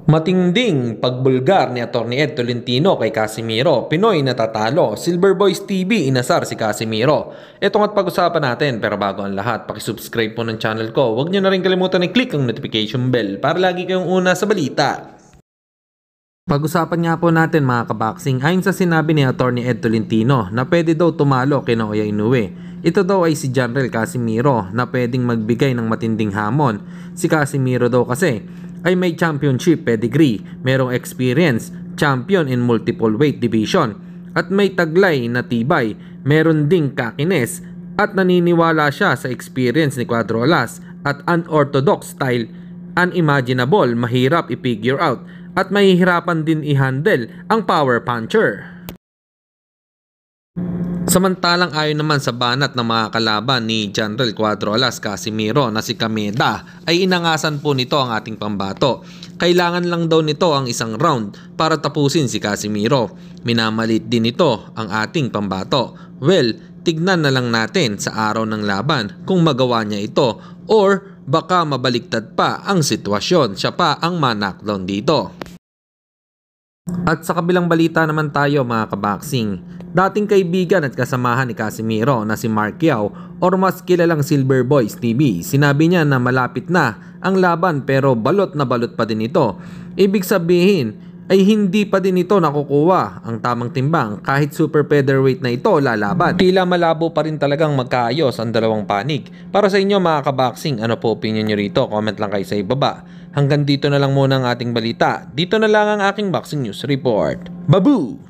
Matinding pagbulgar ni Atty. Ed Tolentino kay Casimiro. Pinoy natatalo. Silver Boys TV inasar si Casimiro. Ito nga't pag-usapan natin, pero bago ang lahat, pakisubscribe po ng channel ko. Huwag nyo na rin kalimutan i-click ang notification bell para lagi kayong una sa balita. Pag-usapan nga po natin mga kaboxing, ayon sa sinabi ni Atty. Ed Tolentino na pwede daw tumalo kay Naoya Inoue. Ito daw ay si General Casimiro na pwedeng magbigay ng matinding hamon. Si Casimiro daw kasi ay may championship pedigree, merong experience, champion in multiple weight division, at may taglay na tibay, meron ding kakines, at naniniwala siya sa experience ni Cuadro Alas at unorthodox style, unimaginable, mahirap i-figure out, at mahihirapan din i-handle ang power puncher. Samantalang ayon naman sa banat ng mga kalaban ni General Cuadro Alas Casimiro na si Kameda, ay inangasan po nito ang ating pambato. Kailangan lang daw nito ang isang round para tapusin si Casimiro. Minamalit din ito ang ating pambato. Well, tignan na lang natin sa araw ng laban kung magawa niya ito or baka mabaliktad pa ang sitwasyon. Siya pa ang ma-knockdown dito. At sa kabilang balita naman tayo mga kaboxing, dating kaibigan at kasamahan ni Casimiro na si Mark Yao or mas kilalang Silver Boys TV, sinabi niya na malapit na ang laban pero balot na balot pa din ito. Ibig sabihin ay hindi pa din ito nakukuha ang tamang timbang kahit super featherweight na ito lalaban. Tila malabo pa rin talagang magkaayos ang dalawang panig. Para sa inyo mga kaboxing, ano po opinion nyo rito? Comment lang kayo sa ibaba. Hanggang dito na lang muna ang ating balita. Dito na lang ang aking boxing news report. Babu!